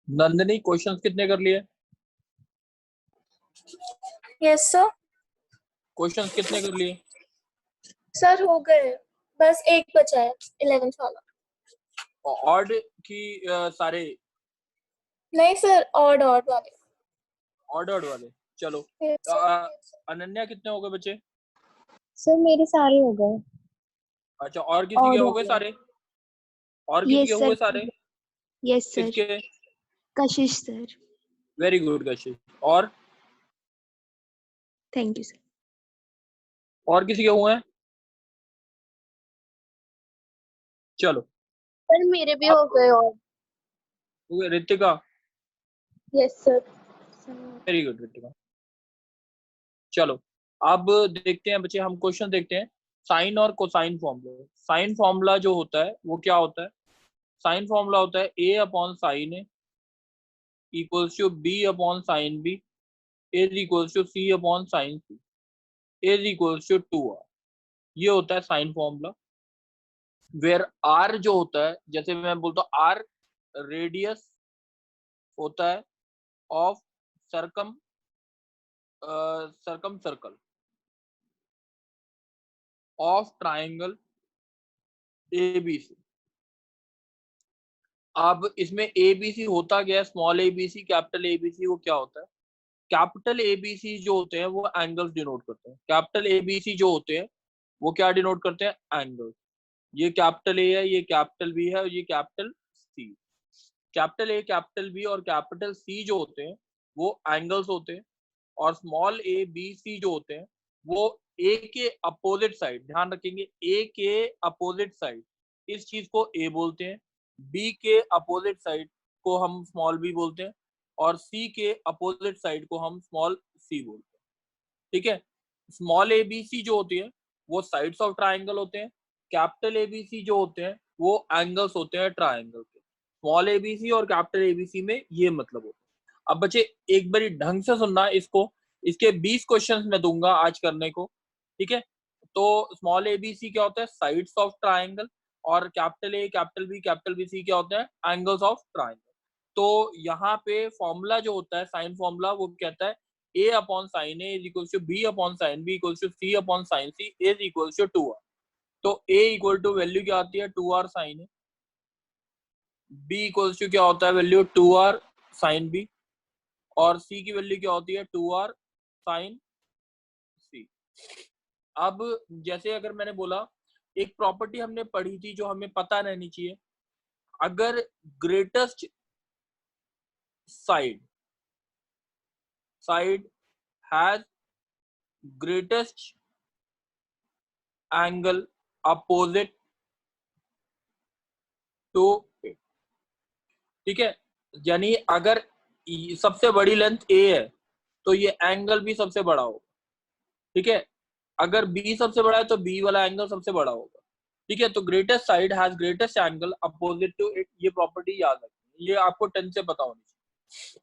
Nandini questions कितने कर लिए? Yes sir. क्वेश्चंस कितने कर लिए? सर हो गए, बस एक बचा है 11th वाला। ऑड की सारे नहीं सर, ऑड ऑड वाले। ऑर्डर्ड वाले। चलो Yes, sir. अनन्या कितने हो गए बच्चे? सर मेरे सारे हो गए। अच्छा, और किसी के और हो गए सारे? और किसी यस के सर। हुए सारे? Yes sir. किसके? कशिश सर। वेरी गुड कशिश। और थैंक यू सर। और किसी के हुए हैं? चलो सर मेरे भी हो गए और। Ritika. Yes sir. Very good Ritika. चलो अब देखते हैं बच्चे, हम क्वेश्चन देखते हैं। साइन और कोसाइन फॉर्मूला। साइन फॉर्मूला जो होता है वो क्या होता है? साइन फॉर्मूला होता है a upon sine a equals to b upon sine b is equals to c upon sine c is equals to 2r। ये होता है साइन फॉर्मूला। वेयर r जो होता है, जैसे मैं बोलता हूँ r रेडियस होता है of circum circle of triangle ABC। अब इसमें ABC होता क्या है? स्मॉल ABC, कैपिटल ABC वो क्या होता है? कैपिटल ABC जो होते हैं वो एंगल्स डिनोट करते हैं। कैपिटल ABC जो होते हैं वो क्या डिनोट करते हैं? एंगल्स। ये कैपिटल A है, ये कैपिटल B है और ये capital C। Capital A, capital B और कैपिटल C जो होते हैं वो एंगल्स होते हैं। और स्मॉल a b c जो होते हैं वो a के अपोजिट साइड, ध्यान रखेंगे, a के अपोजिट साइड इस चीज को a बोलते हैं, b के अपोजिट साइड को हम स्मॉल b बोलते हैं और c के अपोजिट साइड को हम स्मॉल c बोलते हैं। ठीक है। स्मॉल ए बी सी जो होती है वो साइड्स ऑफ ट्राइंगल होते हैं। कैपिटल ए बी सी जो होते हैं वो एंगल्स होते हैं ट्राइंगल के। स्मॉल ए बी सी और कैपिटल ए बी सी में ये मतलब होता है। अब बच्चे एक बारी ढंग से सुनना इसको, इसके 20 क्वेश्चंस मैं दूंगा आज करने को। ठीक है। तो स्मॉल ए बी सी क्या होता है? Sides of triangle. और capital A, capital B, capital B C क्या होता है? Angles of triangle. तो यहाँ पे फॉर्मूला जो होता है साइन फॉर्मूला वो कहता है a upon sine a is equal to b upon sine b equal to c upon sine c is equal to 2r। तो a इक्वल टू वैल्यू क्या आती है? 2r sine a. b equal to क्या होता है? Value 2r sine b। और c की value क्या होती है? 2r sign c। अब जैसे अगर मैंने बोला, एक प्रॉपर्टी हमने पढ़ी थी जो हमें पता रहनी चाहिए, अगर greatest side has greatest angle opposite to it. ठीक है। यानी अगर सबसे बड़ी लेंथ a है तो ये एंगल भी सबसे बड़ा होगा। ठीक है। अगर b सबसे बड़ा है तो b वाला एंगल सबसे बड़ा होगा। ठीक है। तो greatest side has greatest angle opposite to it, ये प्रॉपर्टी याद रखनी, ये आपको 10 से पता होनी चाहिए।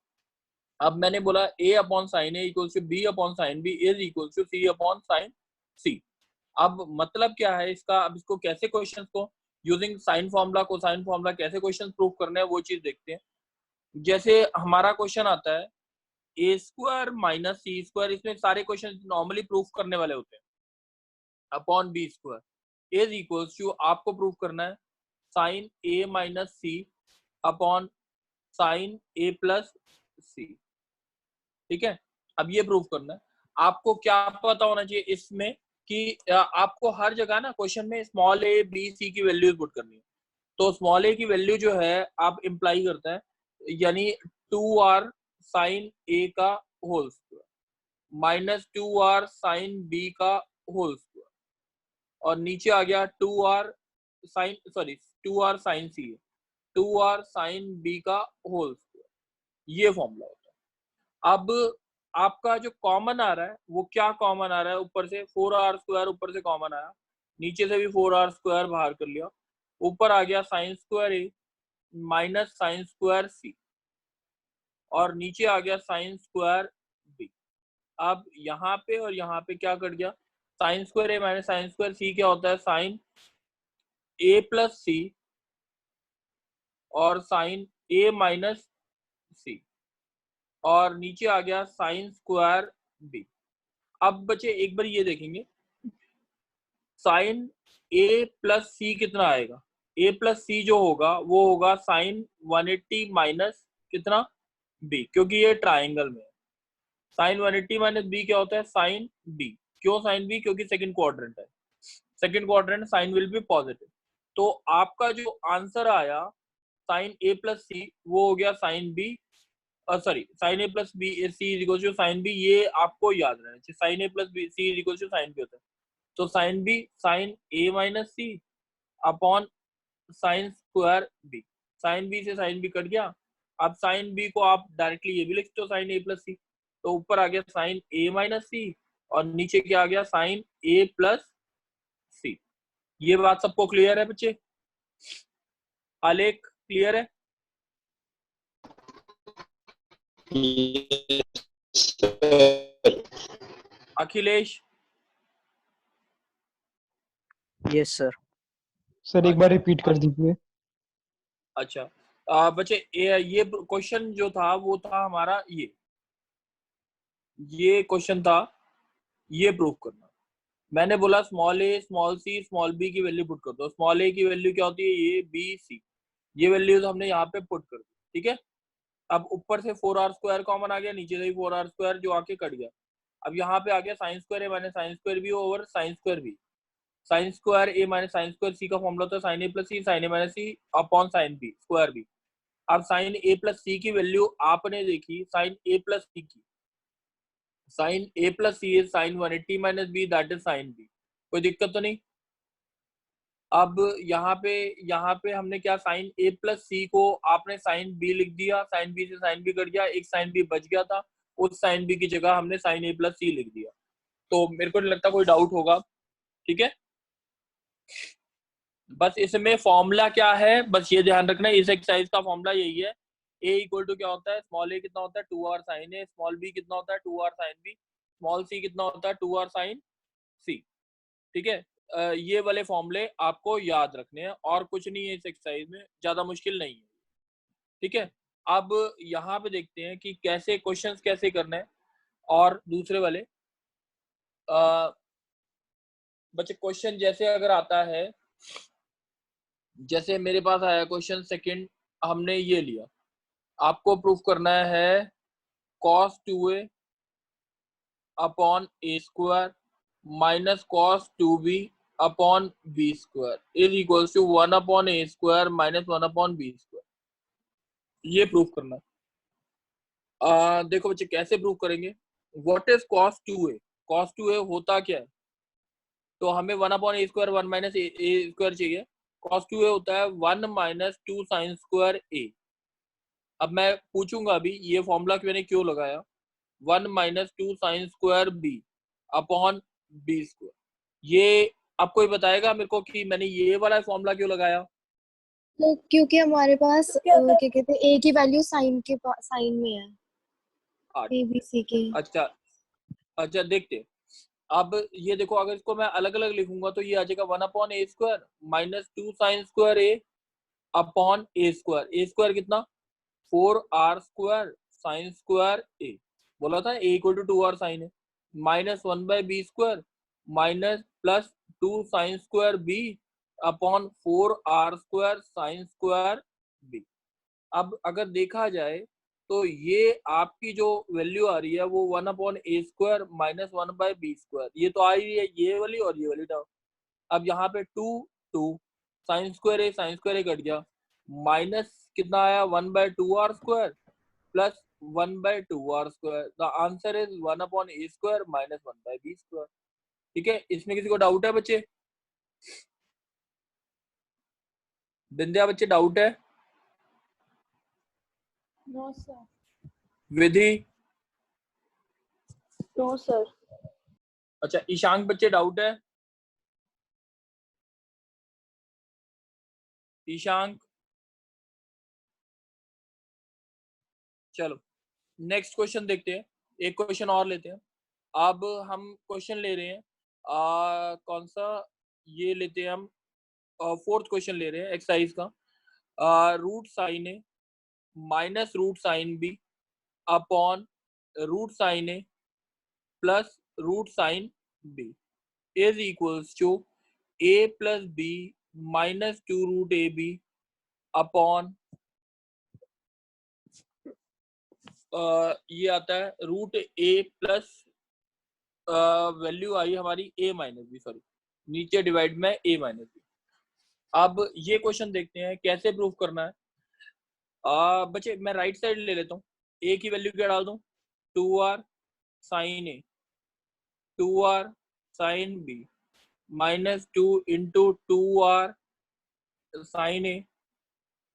अब मैंने बोला a upon sine a equals to b upon sine b is equals to c upon sine c। अब मतलब क्या है इसका? अब इसको कैसे क्वेश्चंस को using sine formula, cosine formula कैसे क्वेश्चन प्रूव करने हैं वो चीज देखते हैं। जैसे हमारा क्वेश्चन आता है a square minus c square, इसमें सारे क्वेश्चन नॉर्मली प्रूफ करने वाले होते हैं, upon b square is equals to, आपको प्रूफ करना है sine a minus c upon sine a plus c. ठीक है। अब ये प्रूफ करना है। आपको क्या पता होना चाहिए इसमें कि आपको हर जगह ना क्वेश्चन में स्मॉल ए बी सी की वैल्यूज पुट करनी है। तो स्मॉल ए की वैल्यू जो है आप इंप्लाई करता है, यानी 2r साइन ए का whole square minus 2r sine b का होल स्क्वायर और नीचे आ गया 2r sine, sorry 2r sine c, 2r sine b का होल स्क्वायर। ये फॉर्मूला होता है। अब आपका जो कॉमन आ रहा है वो क्या कॉमन आ रहा है? ऊपर से 4r स्क्वायर ऊपर से कॉमन आया, नीचे से भी 4r स्क्वायर बाहर कर लिया, ऊपर आ गया sine square a minus sine square सी और नीचे आ गया साइन स्क्वायर बी। अब यहाँ पे और यहाँ पे क्या कट गया? Sine square a minus sine square सी क्या होता है? साइन ए प्लस सी और साइन ए माइनस सी, और नीचे आ गया साइन स्क्वायर बी। अब बच्चे एक बार ये देखेंगे, साइन ए प्लस सी कितना आएगा। ए प्लस सी जो होगा वो होगा साइन 180 माइनस कितना बी, क्योंकि ये ट्राइंगल में है। साइन 180 माइनस बी क्या होता है, साइन बी। क्यों साइन बी, क्योंकि सेकंड क्वाड्रेंट है, second quadrant sine will be positive. तो आपका जो आंसर आया साइन ए प्लस सी वो हो गया sine b, sorry sine a plus b c is equal to sine b. ये आपको याद रहना चाहिए, sine a plus b c is equal to sine b होता है। तो sine b sine a minus c upon sine square b. Sine b से sine b cut गया। अब साइन बी को आप डायरेक्टली ये भी लिखते हो साइन ए प्लस सी, तो ऊपर आ गया साइन ए माइनस सी और नीचे क्या आ गया साइन ए प्लस सी। ये बात सबको क्लियर है बच्चे? आलेख क्लियर है? अखिलेश? Yes sir. सर एक बार रिपीट कर दीजिए। अच्छा बच्चे ये क्वेश्चन जो था वो था हमारा ये क्वेश्चन था, ये प्रूफ करना। मैंने बोला स्मॉल ए स्मॉल सी स्मॉल बी की वैल्यू पुट कर दो। स्मॉल ए की वैल्यू क्या होती है, ये बी सी, ये वैल्यूज हमने यहाँ पे पुट कर दी, ठीक है। अब ऊपर से 4r स्क्वायर कॉमन आ गया, नीचे से 4r स्क्वायर जो आके कट गया। अब यहाँ पे आ गया sine square a minus sine square b over sine square b. Sine square a minus sine square c का फॉर्मूला होता है sine a plus c sine a minus c upon sine b square b. अब sine a plus c की value आपने देखी sine a plus c की, sine a plus c is sine 180 minus b that is sine b. कोई दिक्कत तो नहीं? अब यहाँ पे हमने क्या, साइन ए प्लस सी को आपने साइन बी लिख दिया, साइन बी से साइन बी कट गया, एक साइन बी बच गया था, उस साइन बी की जगह हमने साइन ए प्लस सी लिख दिया। तो मेरे को नहीं लगता कोई डाउट होगा, ठीक है। बस इसमें फॉर्मूला क्या है, बस ये ध्यान रखना, इस एक्सरसाइज का फॉर्मूला यही है। ए इक्वल टू क्या होता है, स्मॉल ए कितना होता है 2r साइन ए, स्मॉल बी कितना होता है 2r sine B, small C कितना होता है 2r साइन सी, ठीक है। ये वाले फॉर्मूले आपको याद रखने हैं और कुछ नहीं है इस एक्सरसाइज में, ज्यादा मुश्किल नहीं है, ठीक है। अब यहाँ पे देखते हैं कि कैसे क्वेश्चंस कैसे करने हैं। और दूसरे वाले बच्चे क्वेश्चन जैसे अगर आता है, जैसे मेरे पास आया क्वेश्चन सेकंड, हमने ये लिया, आपको प्रूफ करना है cos 2a upon a square minus cos 2b upon b square is equal to 1 upon a square minus 1 upon b square. ये प्रूफ करना है। देखो बच्चे कैसे प्रूफ करेंगे। What is cos 2a? cos 2a होता क्या है, तो हमें 1 upon a square 1 minus a square चाहिए। cos 2a होता है 1 माइनस 2 साइन स्क्वायर ए। अब मैं पूछूंगा अभी ये फॉर्मूला मैंने क्यों लगाया, 1 minus 2 sine square b upon b square. ये आपको ही बताएगा मेरे को कि मैंने ये वाला फॉर्मूला क्यों लगाया। तो क्योंकि हमारे पास क्या कहते हैं ए की वैल्यू साइन के साइन में है, ए बी सी के। अच्छा अच्छा देखते। अब ये देखो, अगर इसको मैं अलग अलग लिखूंगा तो ये आ जाएगा 1 upon a square minus 2 sine square a upon a square. A square कितना 4r square sine square a, बोला था a equal to 2r sine है, minus 1 by b square minus plus 2 sine square b upon 4r square sine square b. अब अगर देखा जाए तो ये आपकी जो वैल्यू आ रही है वो 1 upon a square minus 1 by b square, ये तो आ रही है ये वाली और ये वाली टर्म। अब यहाँ पे 2 साइन स्क्वायर ए कट गया, माइनस कितना आया 1 by 2r square plus 1 by 2r square. The answer is 1 upon a square minus 1 by b square, ठीक है। इसमें किसी को डाउट है बच्चे? बिंदिया बच्चे डाउट है? No sir. Vidhi? No sir. अच्छा ईशांक बच्चे डाउट है? ईशांक? चलो नेक्स्ट क्वेश्चन देखते हैं, एक क्वेश्चन और लेते हैं। अब हम क्वेश्चन ले रहे हैं कौन सा, ये लेते हैं हम फोर्थ क्वेश्चन ले रहे हैं एक्सरसाइज का। Root sine a minus root sine b upon root sine a plus root sine b is equals to a plus b minus 2 root a b upon ये आता है रूट ए प्लस वैल्यू आई हमारी a minus b, sorry नीचे divide में a minus B. अब ये question देखते हैं कैसे प्रूफ करना है। बच्चे मैं राइट साइड ले लेता हूँ, ए की वैल्यू क्या डाल दूं, 2r sine a 2r sine b minus 2 into 2r sine a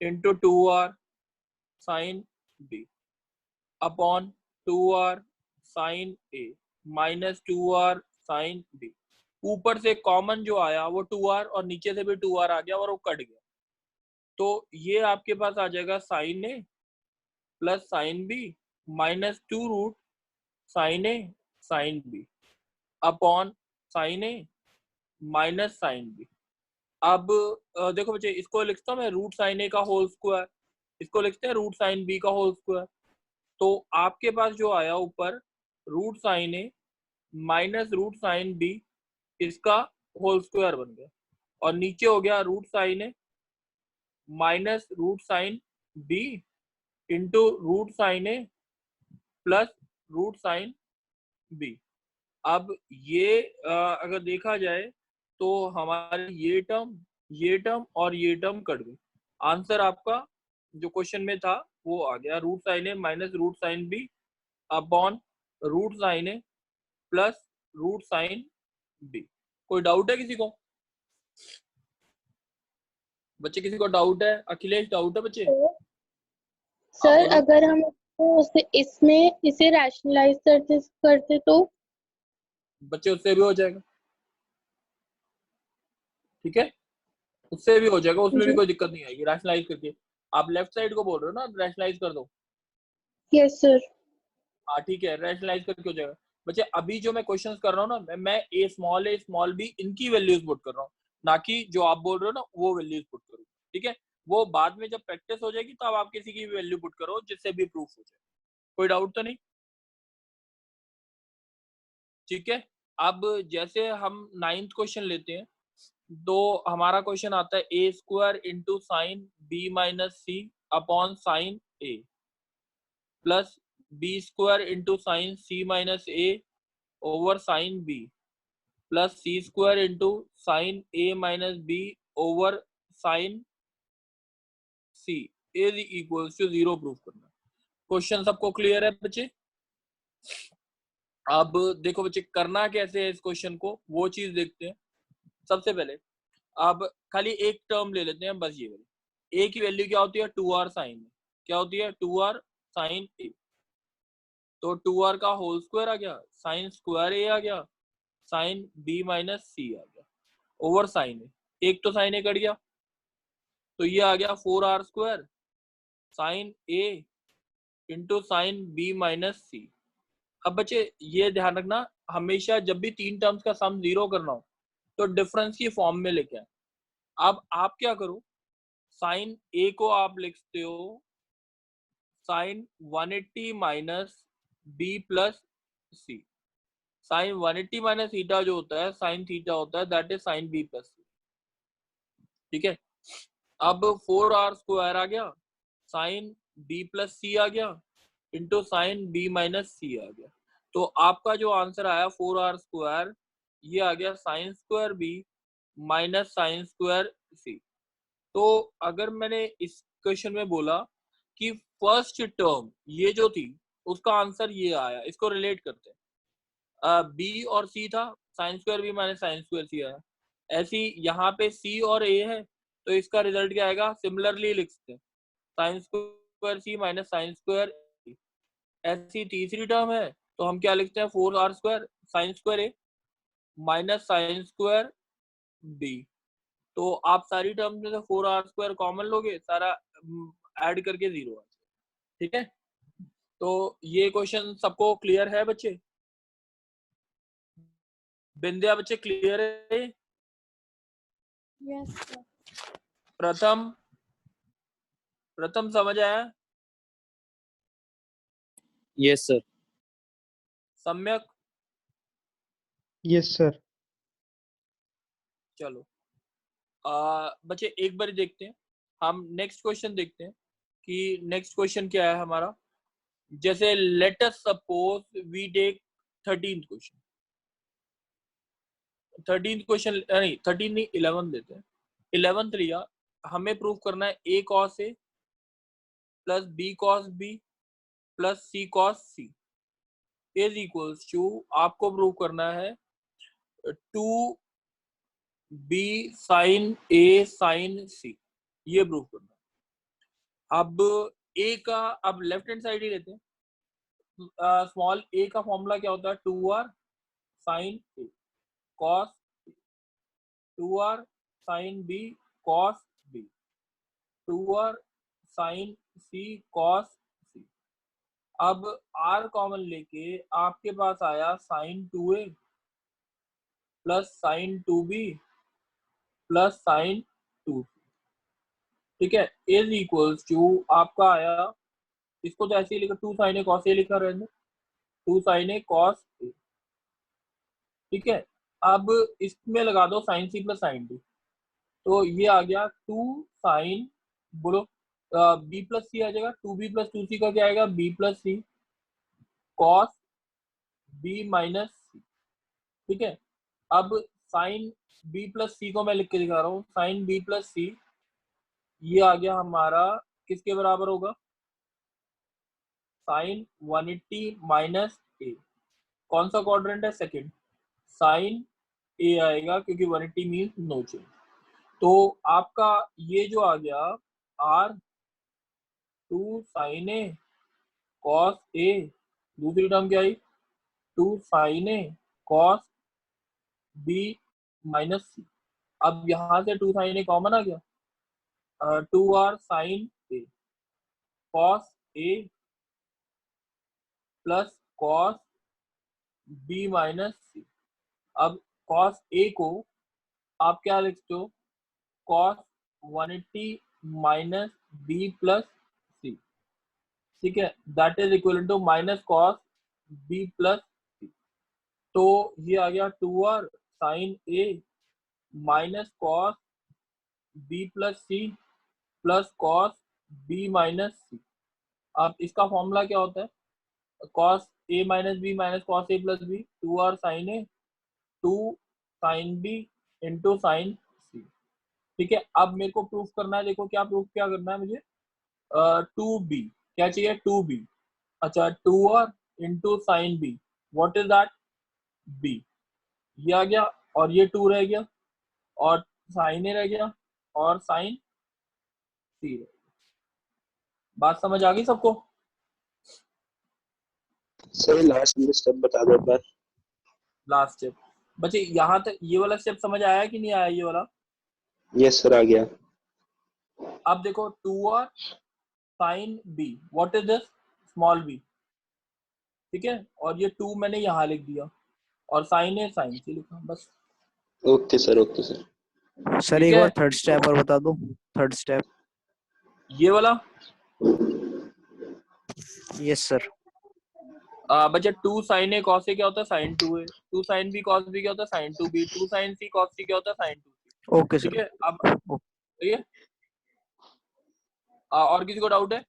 into 2r sine b upon 2r sine a minus 2r sine b. ऊपर से कॉमन जो आया वो 2r और नीचे से भी 2r आ गया और वो कट गया, तो ये आपके पास आ जाएगा sine a plus sine b minus 2 root sine a sine b upon sine a minus sine b. अब देखो बच्चे, इसको लिखता हूँ मैं रूट साइन ए का होल स्क्वायर, इसको लिखते हैं रूट साइन बी का होल स्क्वायर। तो आपके पास जो आया ऊपर root sine a minus root sine b इसका होल स्क्वायर बन गया, और नीचे हो गया root sine a minus root sine b into root sine a plus root sine b. अब ये अगर देखा जाए तो हमारे ये टर्म और ये टर्म कट गई। आंसर आपका जो क्वेश्चन में था वो आ गया root sine a minus root sine b upon root sine a plus root sine b. कोई डाउट है किसी को? बच्चे किसी को डाउट है? अखिलेश डाउट है बच्चे? सर अगर हम इसमें इसे रैशनलाइज करते तो बच्चे उससे भी हो जाएगा, ठीक है, उससे भी हो जाएगा, उसमें भी कोई दिक्कत नहीं आएगी रैशनलाइज करके। आप लेफ्ट साइड को बोल रहे हो ना, रैशनलाइज कर दो। Yes sir. हाँ ठीक है, रैशनलाइज करके हो जाएगा। बच्चे अभी जो मैं क्वेश्चंस कर रहा हूँ ना, मैं ए स्मॉल बी इनकी वैल्यूज पुट कर रहा हूँ, ना कि जो आप बोल रहे हो ना वो वैल्यूज पुट करो, ठीक है। वो बाद में जब प्रैक्टिस हो जाएगी तब आप किसी की वैल्यू पुट करो जिससे भी प्रूफ हो जाए। कोई डाउट तो नहीं? ठीक है। अब जैसे हम 9th क्वेश्चन लेते हैं, तो हमारा क्वेश्चन आता है a square into sine b minus c upon sine a plus b square into sine c minus a over sine b plus c square into sine a minus b over sine c is equals to 0 proof करना। Question सबको clear है बच्चे? अब देखो बच्चे करना कैसे है इस क्वेश्चन को, वो चीज देखते हैं। सबसे पहले अब खाली एक टर्म ले लेते हैं, बस ये वाली। ए की वैल्यू क्या होती है, 2r साइन, क्या होती है 2r साइन ए, तो 2r का होल स्क्वायर आ गया, साइन स्क्वायर ए आ गया, साइन बी माइनस सी आ गया ओवर साइन ए, एक तो साइन ए कट गया, तो ये आ गया 4r square sign a into sine b minus सी। अब बच्चे ये ध्यान रखना, हमेशा जब भी तीन टर्म्स का सम 0 करना हो तो डिफरेंस की फॉर्म में लेके आए। अब आप क्या करो, साइन ए को आप लिखते हो sine 180 minus b plus c. Sine 180 minus theta जो होता है साइन थीटा होता है, that is sine b plus c, ठीक है। अब 4r स्क्वायर आ गया, साइन बी प्लस सी आ गया into sine b minus c आ गया, तो आपका जो आंसर आया 4r स्क्वायर, ये आ गया sine square b minus sine square c. तो अगर मैंने इस क्वेश्चन में बोला कि फर्स्ट टर्म ये जो थी उसका आंसर ये आया, इसको रिलेट करते हैं, बी और सी था, sine square b minus sine square c आया। ऐसी यहाँ पे सी और ए है, तो इसका रिजल्ट क्या आएगा, सिमिलरली लिख सकते हैं साइन स्क्वायर सी माइनस साइन स्क्वायर। ऐसी तीसरी टर्म है तो हम क्या लिखते हैं 4r square sine square a minus sine square B. तो आप सारी टर्म्स में से 4r स्क्वायर कॉमन लोगे, सारा ऐड करके 0 आ जाएगा, ठीक है। तो ये क्वेश्चन सबको क्लियर है बच्चे? बिंदिया बच्चे क्लियर है? Yes sir. प्रथम समझ आया? Yes, sir. सम्यक? Yes, sir. चलो बच्चे एक बार देखते हैं, हम नेक्स्ट क्वेश्चन देखते हैं कि नेक्स्ट क्वेश्चन क्या है हमारा। जैसे let us suppose we take 13th question, 13th question नहीं 13 नहीं 11 देते हैं। 11th लिया, हमें प्रूव करना है a cos a plus b cos b plus c cos c is equals to, आपको प्रूव करना है 2b sin a sin c, ये प्रूव करना है। अब a का, अब लेफ्ट हैंड साइड ही लेते हैं। स्मॉल a का फॉर्मूला क्या होता है, 2r sin a cos a, 2r sin b cos b, 2r sin c cos c। अब r कॉमन लेके आपके पास आया sin 2a plus sin 2b plus sin 2c, ठीक है, इज इक्वल्स टू आपका आया, इसको तो ऐसे ही लिखा 2 sin a cos a लिखा रहने, 2 sin a cos a, ठीक है। अब इसमें लगा दो sin c plus sin d, तो ये आ गया 2 sin, बोलो b प्लस सी आ जाएगा, 2b प्लस 2c का क्या आएगा, b प्लस सी cos b माइनस सी, ठीक है। अब sin b प्लस सी को मैं लिख के दिखा रहा हूँ, sin b प्लस सी ये आ गया हमारा किसके बराबर होगा, sin 180 माइनस a, कौन सा क्वाड्रेंट है, सेकंड, sin a आएगा क्योंकि 180 मीन नो चेंज। तो आपका ये जो आ गया r 2 sin a cos a, दूसरी टर्म क्या आई 2 sin a cos b minus c। अब यहां से 2 sin a कॉमन आ गया, 2r sin a cos a plus cos b minus c। अब cos a को आप क्या लिखते हो, cos 180 minus b plus c, ठीक है, that is equal to minus cos b plus c। तो ये आ गया 2r sin a minus cos b plus c plus cos b minus c। अब इसका फॉर्मूला क्या होता है, cos a minus b minus cos a plus b, 2r sin a 2 sin b into sin c, ठीक है। अब मेरे को प्रूफ करना है, देखो क्या प्रूफ क्या करना है मुझे, 2b क्या चाहिए, 2b, अच्छा 2r into sine b, what is that, b, ये आ गया और ये 2 रह गया और साइन a रह गया और साइन c रह गया। बात समझ आ गई सबको? सर लास्ट स्टेप बता दो एक बार। लास्ट स्टेप बच्चे, यहाँ तक ये वाला स्टेप समझ आया कि नहीं आया ये वाला? यस सर आ गया। अब देखो 2r sine b, what is this, small b, ठीक है, और ये 2 मैंने यहाँ लिख दिया और साइन a साइन c लिखा, बस। Okay sir, okay sir. Sir एक बार थर्ड स्टेप और बता दो, थर्ड स्टेप। ये वाला यस सर। बच्चा 2 sin a cos a क्या होता है, sin 2a, 2 sin b cos b क्या होता है, sin 2b, 2 sin c cos c क्या होता है, sin 2c, ओके सर। ठीक है। अब ठीक है, और किसी को डाउट है?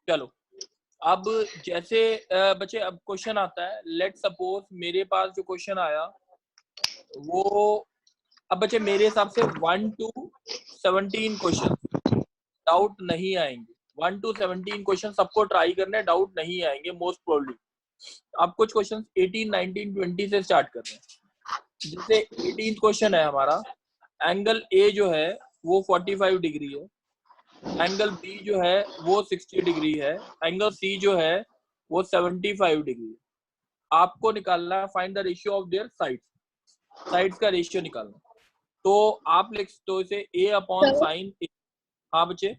चलो अब जैसे बच्चे अब क्वेश्चन आता है, लेट सपोज मेरे पास जो क्वेश्चन आया वो, अब बच्चे मेरे हिसाब से 1 to 17 क्वेश्चन डाउट नहीं आएंगे, 1 to 17 क्वेश्चन सबको ट्राई करने, डाउट नहीं आएंगे मोस्ट प्रोबेबली। अब कुछ क्वेश्चन 18, 19, 20 से स्टार्ट कर रहे हैं। जैसे 18th क्वेश्चन है हमारा, एंगल ए जो है वो 45 डिग्री है, एंगल बी जो है वो 60 डिग्री है, एंगल सी जो है वो 75 डिग्री है। आपको निकालना है find the ratio of their sides, sides का रेशियो निकालना। तो आप लिख तो इसे a अपॉन साइन ए। हाँ बच्चे,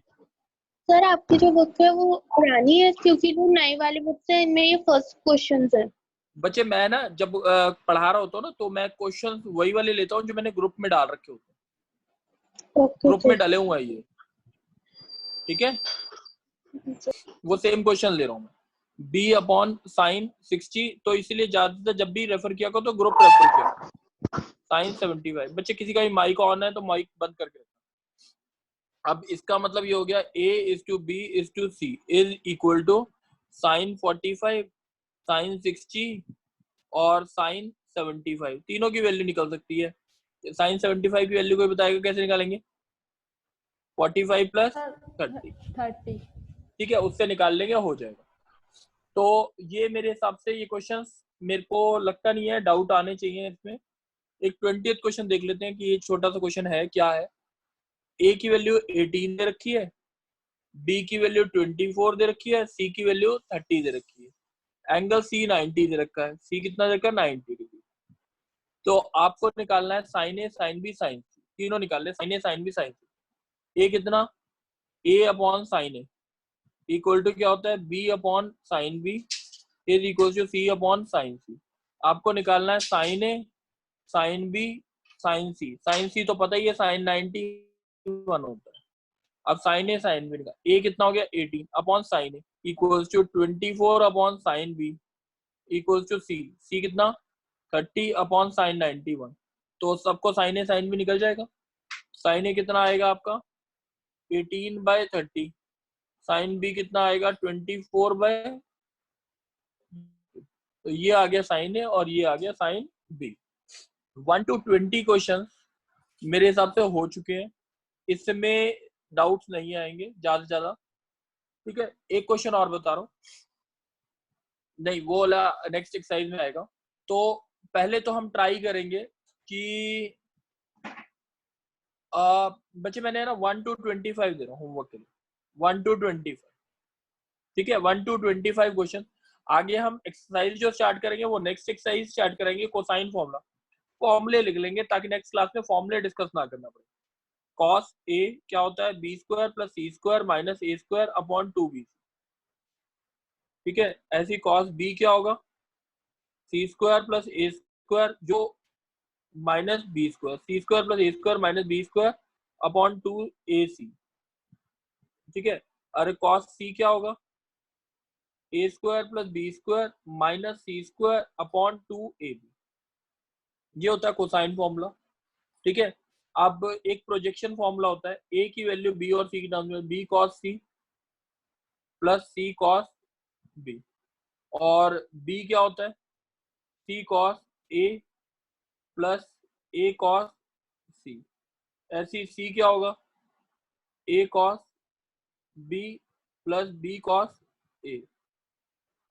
सर आपकी जो बुक है वो पुरानी है, क्योंकि जो नए वाले बुक्स है इनमें ये फर्स्ट क्वेश्चन है। बच्चे मैं ना जब पढ़ा रहा होता हूँ ना तो मैं क्वेश्चन वही वाले लेता हूँ जो मैंने ग्रुप में डाल रखे होते हैं, ग्रुप में डाले हुए हैं ये, ठीक है। वो सेम क्वेश्चन ले रहा हूँ मैं। b अपॉन साइन 60, तो इसलिए ज्यादातर जब भी रेफर किया करो तो ग्रुप रेफर किया करो। साइन 75, बच्चे किसी का भी माइक ऑन है तो माइक बंद करके रखना। अब इसका मतलब ये हो गया a is to b is to c is equal to sine 45, sine 60 और साइन 75, तीनों की वैल्यू निकल सकती है। साइन 75 की वैल्यू कोई बताएगा कैसे निकालेंगे? 45 प्लस 30, ठीक है, उससे निकाल लेंगे, हो जाएगा। तो ये मेरे हिसाब से ये क्वेश्चंस मेरे को लगता नहीं है डाउट आने चाहिए इसमें। एक 20th क्वेश्चन देख लेते हैं कि ये छोटा सा क्वेश्चन है, क्या है। a की वैल्यू 18 दे रखी है, b की वैल्यू 24 दे रखी है, c की वैल्यू 30 दे रखी है। एंगल c 90 दे रखा है, c कितना दे रखा है? 90 डिग्री। तो आपको निकालना है sine a, sine b, sine c, तीनों निकाल ले, sine a, sine b, sine c. A कितना? a upon sine a equal to क्या होता है? b upon sine b is equal to c upon sine c. आपको निकालना है sine a, sine b, sine c. Sine c तो पता ही है साइन 91 होता है। अब साइन ए, साइन बी का ए कितना हो गया? 18 upon sine a equals to 24 upon sine b equals to c. C कितना? 30 अपॉन साइन 91। तो सबको साइन ए, साइन बी निकल जाएगा। साइन ए कितना आएगा आपका? 18/30। साइन बी कितना आएगा? 24/, तो ये आ गया साइन ए और ये आ गया साइन बी। 1 to 20 क्वेश्चन मेरे हिसाब से हो चुके हैं, इसमें डाउट्स नहीं आएंगे ज्यादा से ज्यादा, ठीक है। एक क्वेश्चन और बता रहा हूँ, नहीं वो वाला नेक्स्ट एक्सरसाइज में आएगा। तो पहले तो हम ट्राई करेंगे कि बच्चे मैंने ना 1 to 25 दे रहा हूँ होमवर्क के लिए, 1 to 25, ठीक है। 1 to 25 क्वेश्चन। आगे हम एक्सरसाइज जो स्टार्ट करेंगे वो नेक्स्ट एक्सरसाइज स्टार्ट करेंगे कोसाइन फॉर्मूला, फॉर्मूले लिख लेंगे ताकि नेक्स्ट क्लास में फॉर्मूले डिस्कस ना करना पड़े। कॉस ए क्या होता है? B square plus c square minus a square upon 2b, ठीक है। ऐसी कॉस बी क्या होगा? C square plus a square जो minus b square, c square plus a square minus b square upon 2ac, ठीक है। अरे कॉस सी क्या होगा? A square plus b square minus c square upon 2ab, ये होता है कोसाइन फॉर्मूला, ठीक है। अब एक प्रोजेक्शन फॉर्मूला होता है, ए की वैल्यू बी और सी की टर्म्स में, B cos C plus C cos B, और बी क्या होता है? C cos A plus A cos C. ऐसी सी क्या होगा? A cos B plus B cos A.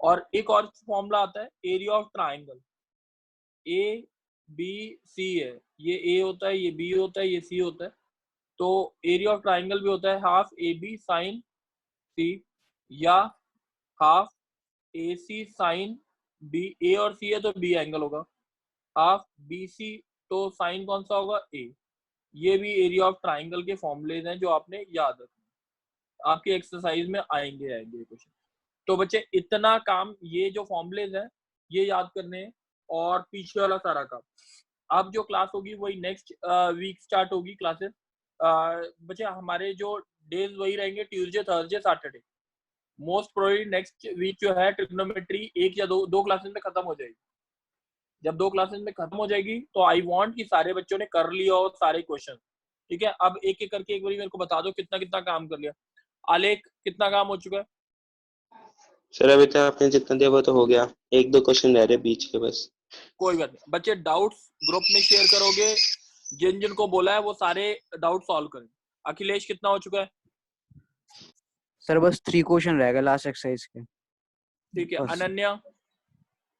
और एक और फॉर्मूला आता है area of triangle, A B C है, ये ए होता है, ये बी होता है, ये सी होता है, तो एरिया ऑफ ट्राइंगल भी होता है हाफ ए बी साइन सी या हाफ ए सी साइन बी। ए और सी है तो बी एंगल होगा, हाफ बी सी तो साइन कौन सा होगा? ए। ये भी एरिया ऑफ ट्राइंगल के फॉर्मूलेज हैं जो आपने याद रखना, आपकी एक्सरसाइज में आएंगे क्वेश्चन। तो बच्चे इतना काम, ये जो फॉर्मूलेज हैं ये याद करने हैं, और पीछे वाला सारा काम। अब जो क्लास होगी वही नेक्स्ट वीक स्टार्ट होगी क्लासेस। बच्चे हमारे जो डेज वही रहेंगे, Tuesday, Thursday, Saturday. Most probably next week जो है ट्रिग्नोमेट्री 1 या 2 क्लासेस में खत्म हो जाएगी। जब 2 क्लासेस में खत्म हो जाएगी तो आई वांट कि सारे बच्चों ने कर लिया हो सारे क्वेश्चन, ठीक है। अब एक एक करके एक बार मेरे को बता दो कितना कितना काम कर लिया। आलेख कितना काम हो चुका है? सर अभी तक आपने जितना दिया वो तो हो गया, 1-2 क्वेश्चन रह रहे बीच के बस। कोई बात नहीं बच्चे, डाउट्स ग्रुप में शेयर करोगे, जिन जिन को बोला है वो सारे डाउट सॉल्व करें। अखिलेश कितना हो चुका है? सर बस 3 क्वेश्चन रह गए लास्ट एक्सरसाइज के, ठीक है। बस। अनन्या?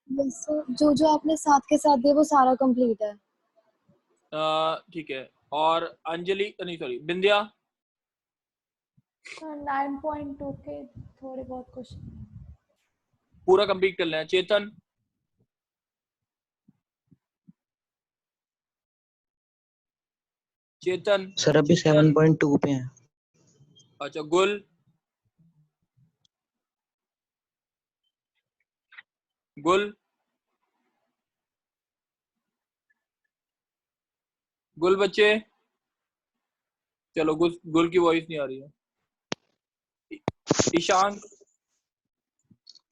बस जो जो आपने साथ के साथ दिया वो सारा कंप्लीट है। ठीक है। और अंजलि, नहीं सॉरी, बिंदिया? 9.2 के थोड़े बहुत क्वेश्चन पूरा कंप्लीट कर लेना। चेतन? चेतन? सर अभी 7.2 पे हैं। अच्छा, गुल? गुल? गुल बच्चे? चलो गुल की वॉइस नहीं आ रही है। ईशांक,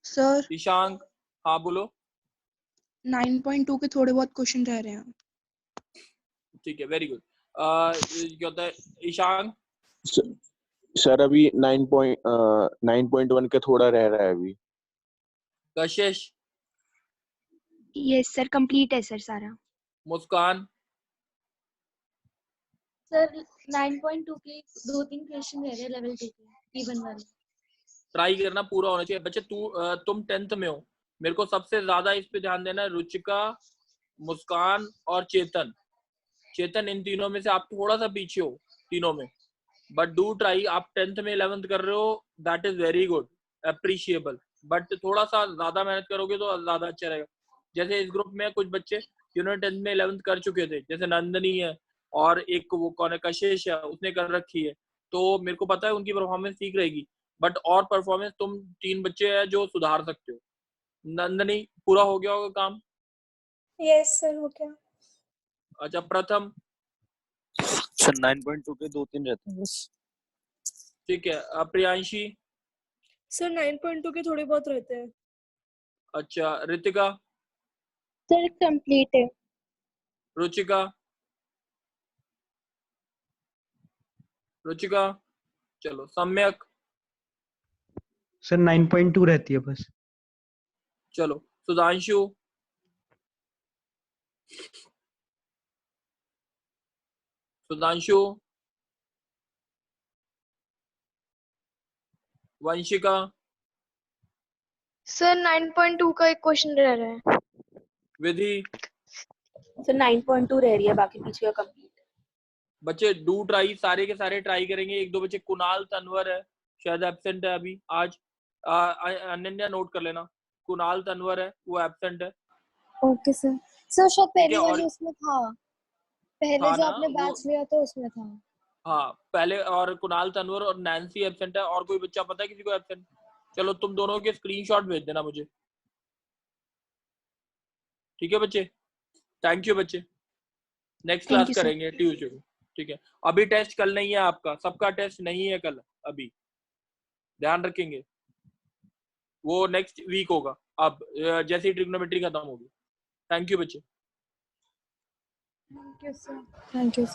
सर ईशांक, हाँ बोलो। 9.2 के थोड़े बहुत क्वेश्चन रह रहे हैं। ठीक है, वेरी गुड। क्या होता है ईशांक? सर अभी 9.1 के थोड़ा रह रहा है अभी। कशिश, यस सर, कंप्लीट है सर सारा। मुस्कान, सर 9.2 के 2-3 क्वेश्चन रह रहे हैं लेवल 2 के T1 वाले। ट्राई करना पूरा होना चाहिए बच्चे। तुम 10th में हो, मेरे को सबसे ज्यादा इस पे ध्यान देना है। रुचिका, मुस्कान और चेतन। चेतन, इन तीनों में से आप थोड़ा सा पीछे हो तीनों में, बट डू ट्राई। आप 10th में 11th कर रहे हो, that is very good, appreciable, but थोड़ा सा ज्यादा मेहनत करोगे तो ज्यादा अच्छा रहेगा। जैसे इस ग्रुप में कुछ बच्चे जिन्होंने 10th में 11th कर चुके थे, जैसे नंदनी है और एक वो कौन है, कशिश है, उसने कर रखी है, तो मेरे को पता है उनकी परफॉर्मेंस ठीक रहेगी। बट और परफॉर्मेंस तुम 3 बच्चे हैं जो सुधार सकते हो। नंदनी, पूरा हो गया होगा काम? यस सर, हो गया। अच्छा, प्रथम? सर 9.2 के 2-3 रहते हैं बस। ठीक है, प्रियांशी? सर 9.2 के थोड़े बहुत रहते हैं। अच्छा, रितिका? सर कंप्लीट है। रुचिका? रुचिका, चलो। सम्यक? सर 9.2 रहती है बस। चलो। सुधांशु? सुधांशु? वंशिका? सर 9.2 का एक क्वेश्चन रह रहा है। विधि? सर 9.2 रह रही है, बाकी पीछे का कंप्लीट। बच्चे डू ट्राई, सारे के सारे ट्राई करेंगे। एक दो बच्चे, कुणाल तनवर है शायद एब्सेंट है अभी आज। अनन्या नोट कर लेना, कुणाल तनवर है, वो एब्सेंट है। Okay sir. सर शायद ठीक है, पहली और वाली उसमें था, पहले था जो ना आपने वो, बैच लिया था उसमें था। हाँ पहले। और कुणाल तनवर और नैन्सी एब्सेंट है। और कोई बच्चा पता है किसी को एब्सेंट? चलो, तुम दोनों के स्क्रीनशॉट भेज देना मुझे। ठीक है बच्चे, थैंक यू बच्चे। Next thank class you sir. करेंगे ट्यूसडे को। ठीक है, अभी टेस्ट कल नहीं है आपका, सबका टेस्ट नहीं है कल अभी, ध्यान रखेंगे। वो नेक्स्ट वीक होगा अब, जैसे ही ट्रिग्नोमेट्री खत्म होगी। थैंक यू बच्चे। Thank you sir. Thank you.